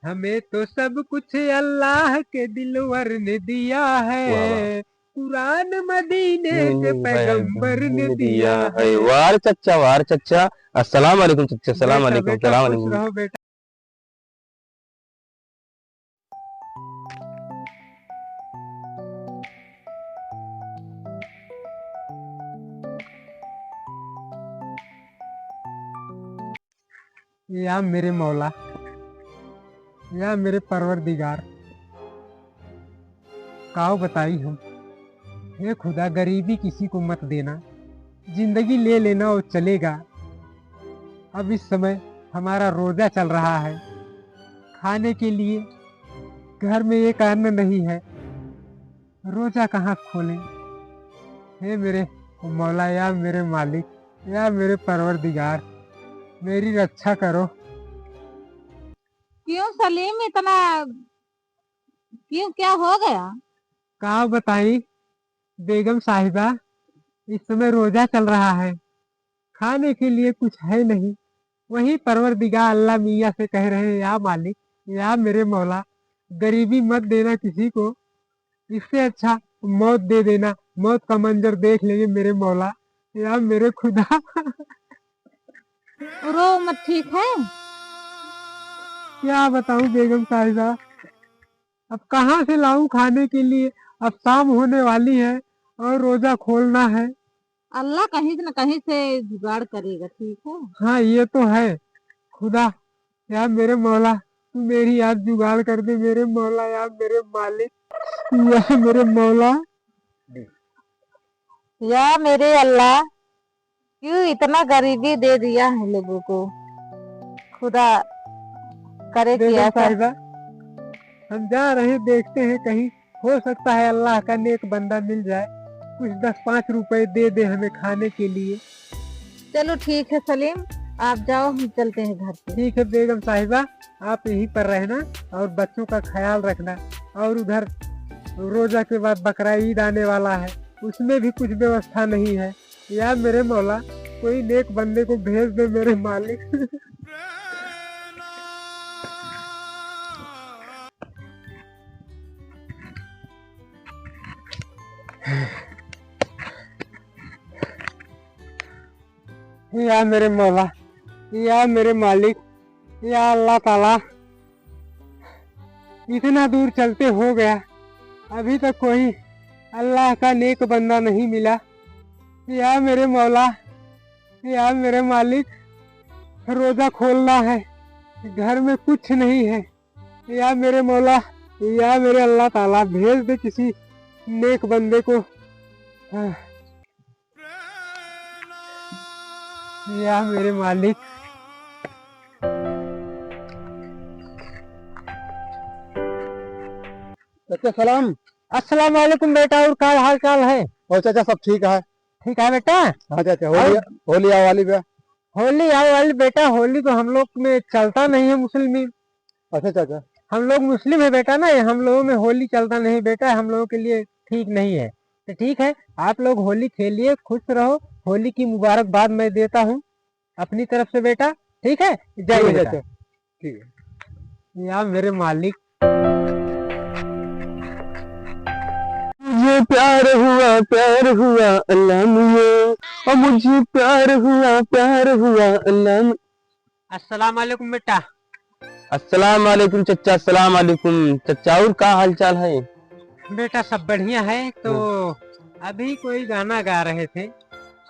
हमें तो सब कुछ अल्लाह के दिलवर ने दिया वाह वाह। है, कुरान मदीने के पैगंबर ने ने दिया दिया है। है। वार चच्चा, वार चच्चा। अस्सलाम वालेकुम चच्चा, सलाम बेटा वालेकुम, बेटा सलाम खुश वालेकुम। रहो बेटा। या मेरे मौला, या मेरे परवरदिगार, काओ बताई हम। हे खुदा, गरीबी किसी को मत देना, जिंदगी ले लेना वो चलेगा। अब इस समय हमारा रोजा चल रहा है, खाने के लिए घर में एक अन्न नहीं है, रोजा कहाँ खोलें। हे मेरे मौला, या मेरे मालिक, या मेरे परवरदिगार, मेरी रक्षा करो। क्यों सलीम इतना, क्यों, क्या हो गया? का बताई बेगम साहिबा, इस समय रोजा चल रहा है, खाने के लिए कुछ है नहीं। वही परवरदिगार अल्लाह मियाँ से कह रहे हैं, या मालिक, या मेरे मौला, गरीबी मत देना किसी को, इससे अच्छा मौत दे देना, मौत का मंजर देख लेंगे मेरे मौला, या मेरे खुदा। रो मत, ठीक है? क्या बताऊं बेगम साहिबा, अब कहाँ से लाऊं खाने के लिए। अब शाम होने वाली है और रोजा खोलना है। अल्लाह कहीं न कहीं से जुगाड़ करेगा, ठीक है? हाँ ये तो है। खुदा, या मेरे मौला, तू मेरी याद जुगाड़ कर दे मेरे मौला, या मेरे मालिक, या मेरे मौला। या मेरे अल्लाह, क्यों इतना गरीबी दे दिया है लोगों को? खुदा करे कि बेगम ऐसा। साहिबा, हम जा रहे हैं, देखते हैं कहीं हो सकता है अल्लाह का नेक बंदा मिल जाए, कुछ 10-5 रुपए दे दे हमें खाने के लिए। चलो ठीक है सलीम, आप जाओ, हम चलते हैं घर पे। ठीक है बेगम साहिबा, आप यहीं पर रहना और बच्चों का ख्याल रखना। और उधर रोजा के बाद बकरा ईद आने वाला है, उसमें भी कुछ व्यवस्था नहीं है। या मेरे मौला, कोई नेक बंदे को भेज दे मेरे मालिक। या मेरे मौला, या मेरे मालिक, या अल्लाह ताला, इतना दूर चलते हो गया, अभी तक कोई अल्लाह का नेक बंदा नहीं मिला। या मेरे मौला, या मेरे मालिक, रोजा खोलना है, घर में कुछ नहीं है। या मेरे मौला, या मेरे अल्लाह ताला, भेज दे किसी नेक बंदे को। या मेरे मालिक। चाचा सलाम। अस्सलाम वालेकुम बेटा, और क्या हाल चाल है? और चाचा सब ठीक है? ठीक है बेटा। हाँ चाचा, होली आने वाली है। होली आने वाली बेटा, होली तो हम लोग में चलता नहीं है मुस्लिम। अच्छा चाचा। हम लोग मुस्लिम है बेटा ना, हम लोगों में होली चलता नहीं बेटा, हम लोगों के लिए ठीक नहीं है। तो ठीक है, आप लोग होली खेलिए, खुश रहो, होली की मुबारकबाद मैं देता हूँ अपनी तरफ से बेटा। ठीक है, जाइए बेटा। चाचा ठीक है। या मेरे मालिक, मुझे प्यार हुआ अल्लाह मियाँ, और मुझे प्यार हुआ अल्लाह मियाँ। अस्सलाम वालेकुम बेटा। अस्सलाम वालेकुम चच्चा, अस्सलाम वालेकुम चच्चा, और क्या हाल चाल है? बेटा सब बढ़िया है। तो अभी कोई गाना गा रहे थे।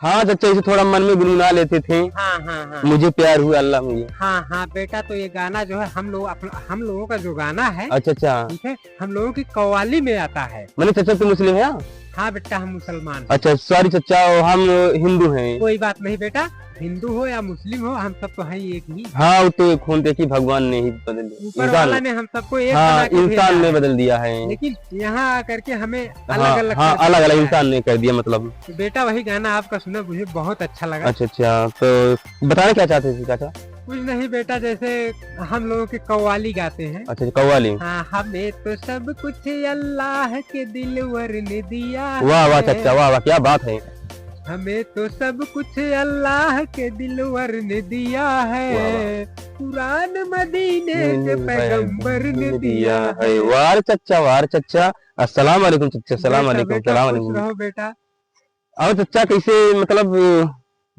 हाँ चच्चा, इसे थोड़ा मन में गुनगुना लेते थे। हाँ हाँ हाँ मुझे प्यार हुआ अल्लाह मियाँ। हाँ हाँ बेटा, तो ये गाना जो है हम लोगों का जो गाना है, अच्छा अच्छा, ठीक है, हम लोगों की कव्वाली में आता है। मैंने चच्चा तुम मुस्लिम है? हाँ बेटा, हम मुसलमान हैं। अच्छा सॉरी चच्चा, हम हिंदू हैं। कोई बात नहीं बेटा, हिंदू हो या मुस्लिम हो, हम सब तो हैं एक ही। हाँ वो तो खून की भगवान ने ही बदल दिया, ऊपर वाला ने हम सबको एक हाँ बना के भेजा इंसान ने है। बदल दिया है। लेकिन यहाँ आकर के हमें अलग हाँ अलग हाँ, अलग अलग इंसान ने कर दिया मतलब। तो बेटा वही गाना आपका सुना, मुझे बहुत अच्छा लगा। अच्छा अच्छा, तो बताना क्या चाहते थे चाचा? कुछ नहीं बेटा, जैसे हम लोगों की कव्वाली गाते हैं। अच्छा कव्वाली। हाँ, हमें तो सब कुछ अल्लाह के दिलवर ने दिया वाह वाह है। चाचा, वाह वाह, क्या बात है। हमें तो सब कुछ अल्लाह के दिलवर ने दिया है, कुरान मदीने के पैगंबर ने दिया है। वार चच्चा अस्सलाम वालेकुम चच्चा, सलाम बेटा, वालेकुम, बेटा, सलाम खुश वालेकुम। रहो बेटा। और चच्चा कैसे मतलब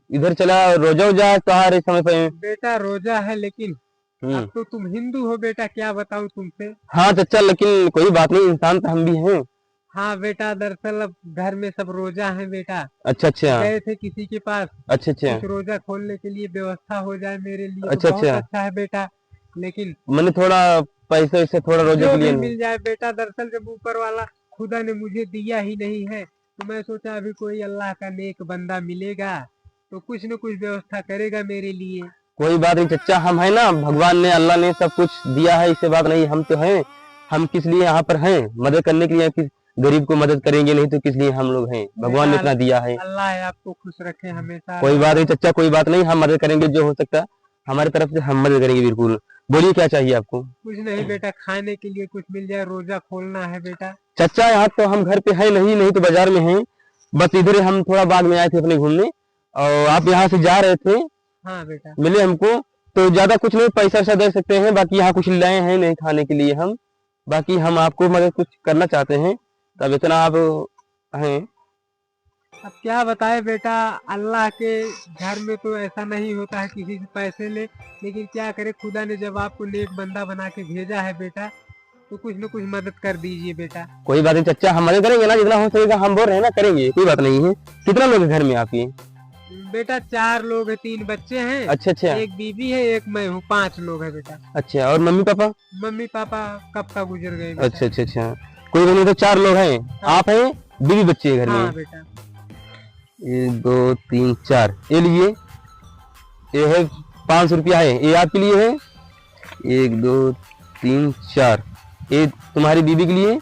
इधर चला रोजा वोजा त्योहार इस समय पे? बेटा रोजा है, लेकिन हम्म। अब तो तुम हिंदू हो बेटा, क्या बताऊं तुमसे। हाँ चच्चा, लेकिन कोई बात नहीं, इंसान तो हम भी हैं। हाँ बेटा, दरअसल अब घर में सब रोजा है बेटा। अच्छा अच्छा गए थे किसी के पास, अच्छा अच्छा कुछ रोजा खोलने के लिए व्यवस्था हो जाए मेरे लिए अच्छा तो बहुत अच्छा। अच्छा है बेटा। लेकिन मैंने थोड़ा पैसे वैसे थोड़ा रोजे जो के भी लिए मिल जाए बेटा, दरअसल जब ऊपर वाला खुदा ने मुझे दिया ही नहीं है, तो मैं सोचा अभी कोई अल्लाह का नेक बंदा मिलेगा तो कुछ न कुछ व्यवस्था करेगा मेरे लिए। कोई बात नहीं चच्चा, हम है ना, भगवान ने अल्लाह ने सब कुछ दिया है, इससे बात नहीं, हम तो हैं। हम किस लिए यहाँ पर हैं? मदद करने के लिए, किस गरीब को मदद करेंगे, नहीं तो किस लिए हम लोग हैं? भगवान ने बेटा, इतना दिया है। अल्लाह आपको खुश रखे हमेशा। कोई बात नहीं चच्चा, कोई बात नहीं, हम मदद करेंगे जो हो सकता है हमारी तरफ से, हम मदद करेंगे बिल्कुल। बोलिए क्या चाहिए आपको? कुछ नहीं बेटा, खाने के लिए कुछ मिल जाए, रोजा खोलना है बेटा। चच्चा यहाँ तो हम घर पे है नहीं, नहीं तो बाजार में हैं। बस इधर ही हम थोड़ा बाग में आए थे अपने घूमने, और आप यहाँ से जा रहे थे, हाँ बेटा। मिले हमको, तो ज्यादा कुछ नहीं, पैसा वैसा दे सकते हैं, बाकी यहाँ कुछ लाए हैं नहीं खाने के लिए हम। बाकी हम आपको मदद कुछ करना चाहते हैं, तब इतना आप हैं। अब क्या बताए बेटा, अल्लाह के घर में तो ऐसा नहीं होता है किसी से पैसे ले, लेकिन क्या करे, खुदा ने जब आपको नेक बंदा बना के भेजा है बेटा, तो कुछ न कुछ मदद कर दीजिए बेटा। कोई बात नहीं चच्चा, हम मदद करेंगे ना, जितना हो सकेगा हम बोल रहे हैं ना, करेंगे, कोई बात नहीं है। कितना लोग हैं घर में आपके? बेटा 4 लोग हैं, 3 बच्चे हैं, अच्छा अच्छा एक बीबी है, एक मैं हूँ, 5 लोग हैं बेटा। अच्छा, और मम्मी पापा? मम्मी पापा कब का गुजर गए बेटा। अच्छा अच्छा अच्छा, कोई बात नहीं, तो 4 लोग हैं, आप हैं, बीवी बच्चे हैं घर हाँ में। बेटा। 1 2 3 4, ये लीजिए, ये है 500 रुपया है, ये आपके लिए है। 1 2 3 4, ये तुम्हारी बीबी के लिए।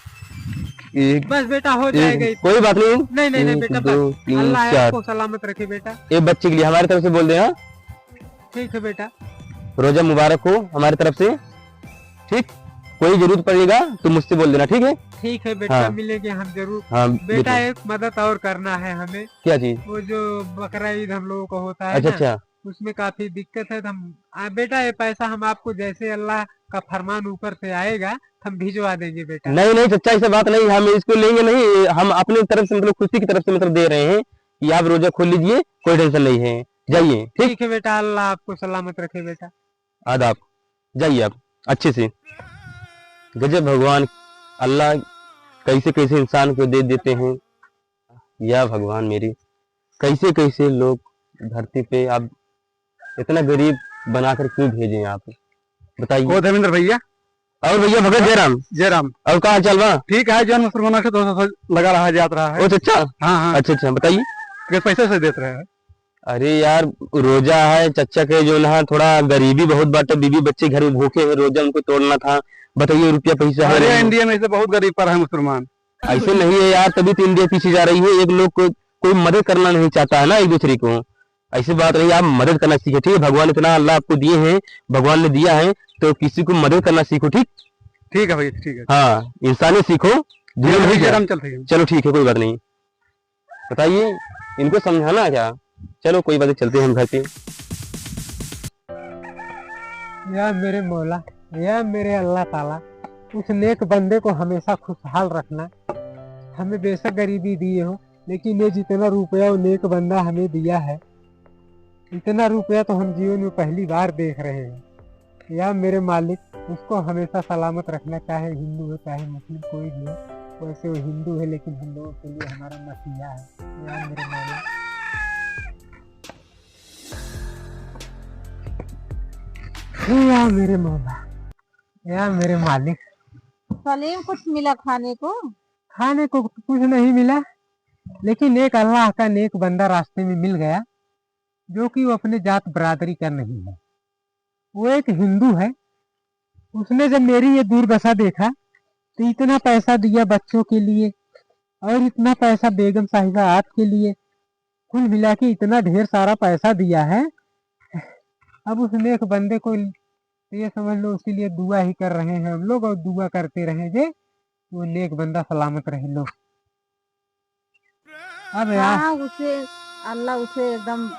एक बस बेटा हो जाएगा एक, इतना। कोई बात नहीं, नहीं नहीं नहीं 1 बेटा, 2 बस 3 अल्लाह 4, आपको सलामत रखे बेटा। ये बच्चे के लिए हमारी तरफ से बोल देना। ठीक है बेटा। रोजा मुबारक हो हमारी तरफ से, ठीक। कोई जरूरत पड़ेगा तो मुझसे बोल देना, ठीक है? ठीक है बेटा, हाँ। मिलेंगे हम जरूर। हाँ बेटा बिल्कुल। एक मदद और करना है हमें, क्या चीज? वो जो बकरा ईद हम लोगों का होता है अच्छा ना, अच्छा, उसमें काफी दिक्कत है, तो हम बेटा ये पैसा हम आपको जैसे अल्लाह का फरमान ऊपर से आएगा हम भिजवा देंगे बेटा। नहीं नहीं चच्चा, ऐसा बात नहीं, हम इसको लेंगे नहीं, हम अपनी तरफ से मतलब खुशी की तरफ से मतलब दे रहे हैं कि आप रोजा खोल लीजिए, कोई टेंशन नहीं है, जाइए, ठीक। ठीक है बेटा, अल्लाह आपको सलामत रखे बेटा। आदाब, जाइए आप अच्छे से। गजब भगवान, अल्लाह कैसे कैसे इंसान को दे देते हैं, या भगवान मेरी, कैसे कैसे लोग धरती पे आप इतना गरीब बनाकर क्यों भेजे आप, बताइए। धर्मेंद्र भैया। और भैया भगत जयराम, जयराम। और कहाँ चल रहा? ठीक है, जन मुसलमानों से तो लगा रहा है, जात रहा है। ओ चचा, हाँ हाँ, अच्छा अच्छा, बताइए। पैसे से देते रहे हैं। अरे यार रोजा है चचा के, जो ना थोड़ा गरीबी बहुत बाटे, बीवी बच्चे घर में भूखे हैं, रोजा उनको तोड़ना था, बताइए रुपया पैसा है अरे नहीं। इंडिया में से बहुत गरीब पर है मुसलमान। ऐसे नहीं है यार, तभी तो इंडिया पीछे जा रही है, एक लोग को कोई मदद करना नहीं चाहता है ना एक दूसरे को, ऐसी बात नहीं, आप मदद करना सीखे, ठीक है? भगवान इतना अल्लाह आपको दिए हैं, भगवान ने दिया है, तो किसी को मदद करना सीखो, ठीक। ठीक है भैया, ठीक है। हाँ, इंसानियत सीखो, दुनिया में जयराम, चलते हैं। चलो ठीक है, कोई बात नहीं, बताइए इनको समझाना क्या। चलो कोई बात नहीं, चलते हैं हम घर पे। या मेरे मौला, या मेरे अल्लाह ताला, उस नेक बंदे को हमेशा खुशहाल रखना। हमें बेशक गरीबी दिए हो, लेकिन ये जितना रुपया वो नेक बंदा हमें दिया है, इतना रुपया तो हम जीवन में पहली बार देख रहे हैं। या मेरे मालिक, उसको हमेशा सलामत रखना, चाहे हिंदू हो चाहे मुस्लिम, कोई भी हो। वैसे वो हिंदू है, लेकिन हम लोगों के लिए हमारा मसीहा है। या मेरे मौला, या मेरे मौला, या मेरे मालिक। सलीम कुछ मिला खाने को? खाने को कुछ नहीं मिला, लेकिन एक अल्लाह का नेक बंदा रास्ते में मिल गया, जो कि वो अपने जात बरादरी का नहीं है, वो एक हिंदू है। उसने जब मेरी ये दुर्दशा देखा तो इतना पैसा दिया बच्चों के लिए, और इतना पैसा बेगम साहिबा आपके लिए, कुल मिला के इतना ढेर सारा पैसा दिया है। अब उस नेक बंदे को ये समझ लो, उसी लिए दुआ ही कर रहे हैं हम लोग, और दुआ करते रहेंगे वो नेक बंदा सलामत रहे। लो अब यार, हाँ, उसे अल्लाह उसे एकदम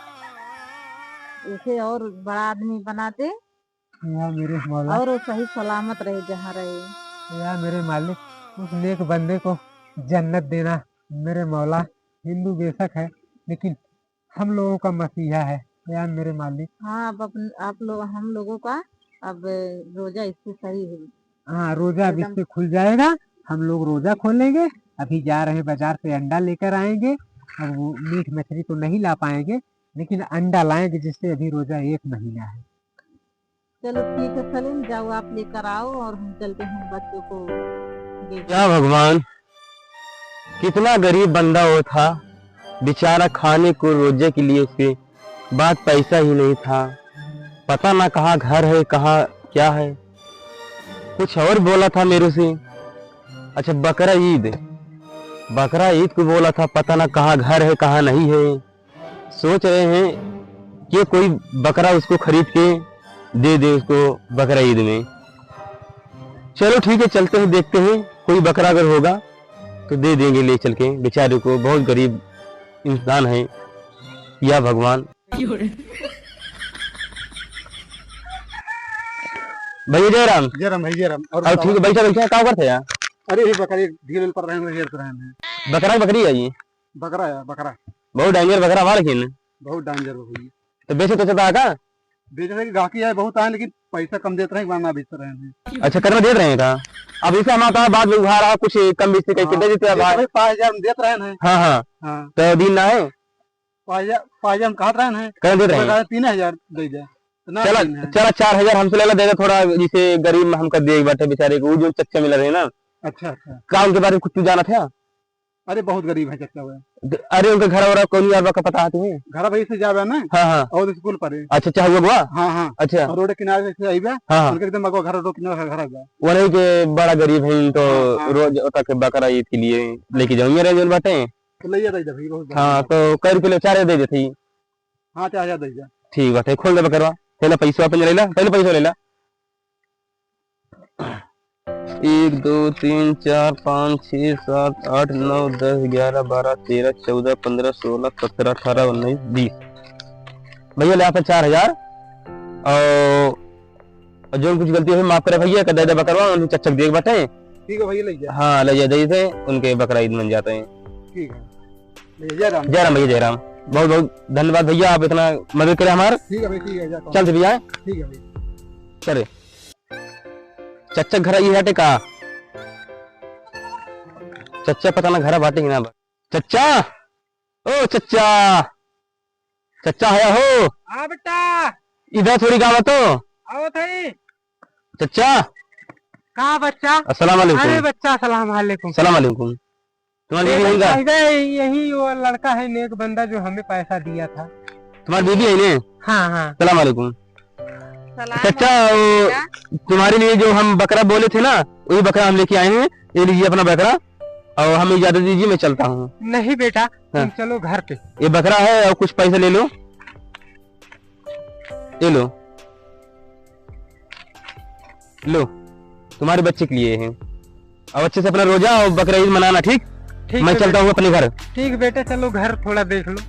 उसे और बड़ा आदमी बना दे या मेरे मौला, और वो सही सलामत रहे जहाँ रहे। या मेरे मालिक उस नेक बंदे को जन्नत देना मेरे मौला। हिंदू बेशक है लेकिन हम लोगों का मसीहा है या मेरे मालिक। हाँ अब आप लोग हम लोगों का अब रोजा इससे सही है। हाँ रोजा अब एकदम इससे खुल जाएगा, हम लोग रोजा खोलेंगे। अभी जा रहे हैं बाजार से अंडा लेकर आएंगे। अब वो मीट मछली तो नहीं ला पाएंगे लेकिन अंडा लाएंगे, जिससे अभी रोजा 1 महीना है। चलो ठीक है सलीम, जाओ आप लेकर आओ और हम चलते हैं बच्चों को देख। या भगवान, कितना गरीब बंदा वो था बेचारा, खाने को रोजे के लिए उसके बाद पैसा ही नहीं था। पता ना कहाँ घर है कहाँ क्या है। कुछ और बोला था मेरे से, अच्छा बकरा ईद को बोला था, पता ना कहाँ घर है कहाँ नहीं है। सोच रहे हैं कि कोई बकरा उसको खरीद के दे दे उसको बकरा ईद में। चलो ठीक है, चलते हैं, देखते हैं कोई बकरा अगर होगा तो दे देंगे ले चल के बेचारे को। बहुत गरीब इंसान है या भगवान। भैया जयराम। जयराम भाई जयराम। और अब ठीक है, बैठा बैठा क्या करते हैं? अरे ये बकरी ढील पर रहे हैं, हेर पर रहे हैं। बकरा बकरी है ये? बकरा है बकरा, बहुत डेंजर बकरा हमारे लेकिन बहुत डेंजर हुई। तो बेचे तो चलता है का? बेचने की गाहकी है बहुत आए, लेकिन पैसा कम देते हैं, ना बेच रहे हैं। अच्छा करना दे रहे हैं का? अब इसे हम आता है बाद में उधार आ कुछ कम बेचते कहीं कितने देते हैं भाई? 5000 देते रहे हैं। हाँ हाँ हाँ तो दिन ना है 5000 कहा रहे हैं, करना दे रहे हैं। 3000 दे जाए चला चला 4000 हमसे ले ला, दे दे थोड़ा, जिसे गरीब हमका दे बैठे बेचारे को, वो जो चच्चा मिल रहे ना। अच्छा अच्छा। का उनके बारे में कुछ तू जाना था? अरे बहुत गरीब है चचा हुआ। अरे उनके घर वाला कौन यार का पता है तुम्हें? घर भाई से जावे ना। हाँ हाँ और स्कूल पर है। अच्छा चाहे हुआ हाँ हाँ। अच्छा और रोड किनारे से आईबे, हाँ हाँ उनके एकदम मगो घर रोड किनारे घर आगा। वो नहीं के बड़ा गरीब है तो हाँ। रोज तक बकरा ईद के लिए लेके जाऊँ मेरे जो बाटे। तो ले जा दे भाई बहुत। हाँ तो कई रुपये 4000 दे देती। हाँ 4000 दे जा। ठीक बात है, खोल दे बकरवा। पहले पैसा अपन ले ला, पहले पैसा ले ला। 1 2 3 4 5 6 7 8 9 10 11 12 13 14 15 16 17 18 19 20 भैया ले आता 4000। और जो कुछ गलती है माफ करे भैया, कर दे बकरवा उन्हें चच्चक देख बाटे। ठीक है भैया ले जा। हाँ ले जा दे दे, उनके बकरा ईद बन जाते हैं। ठीक है ले जा राम। जयराम भैया जयराम, बहुत बहुत धन्यवाद भैया, आप इतना मदद करें हमारा। ठीक है भाई ठीक है जा। चल भैया ठीक है भाई। चले चच्चा घर ये हटे का? चच्चा पता ना घर बाटे कि ना। चच्चा ओ चच्चा, चच्चा आया हो? हाँ बेटा इधर थोड़ी गावा तो। आओ थई। चच्चा कहाँ बच्चा? अस्सलाम अरे वालेकुम। बच्चा सलाम वालेकुम। सलाम वालेकुम। तुम्हारी बीवी बच्चा है? इधर यही वो लड़का है नेक बंदा जो हमें पैसा दिया था। तुम्हारी बीवी है ने? हाँ हाँ। सलाम वालेकुम। सलाम चच्चा तुम्हारे लिए जो हम बकरा बोले थे ना, वही बकरा हम लेके आए हैं। ये लीजिए अपना बकरा और हमें इजाजत दीजिए, मैं चलता हूँ। नहीं बेटा तुम हाँ। चलो घर पे। ये बकरा है और कुछ पैसे ले लो, ये लो लो, तुम्हारे बच्चे के लिए है। अब अच्छे से अपना रोजा और बकरा ईद मनाना, ठीक? ठीक मैं है चलता हूँ अपने घर। ठीक बेटा चलो घर थोड़ा देख लो।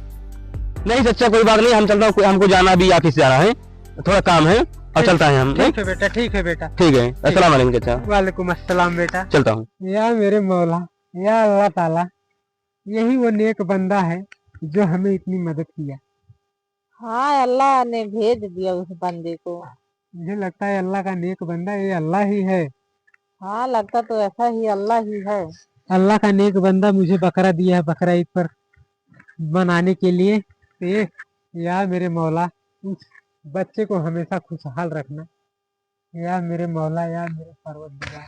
नहीं चच्चा कोई बात नहीं, हम चलता हूँ, हमको जाना भी ऑफिस जाना है, थोड़ा काम है और चलता है हम। ठीक है बेटा ठीक है बेटा। ठीक है, अस्सलाम वालेकुम चच्चा, वालेकुम अस्सलाम बेटा। चलता हूँ। या मेरे मौला, या अल्लाह ताला, यही वो नेक बंदा है जो हमें इतनी मदद किया। हाँ अल्लाह ने भेज दिया उस बंदे को। मुझे लगता है अल्लाह का नेक बंदा ये अल्लाह ही है। हाँ लगता तो ऐसा ही अल्लाह ही है। अल्लाह का नेक बंदा मुझे बकरा दिया है बकरा ईद पर बनाने के लिए। तो ये या मेरे मौला उस बच्चे को हमेशा खुशहाल रखना। या मेरे मौला, या मेरे परवरदिगार।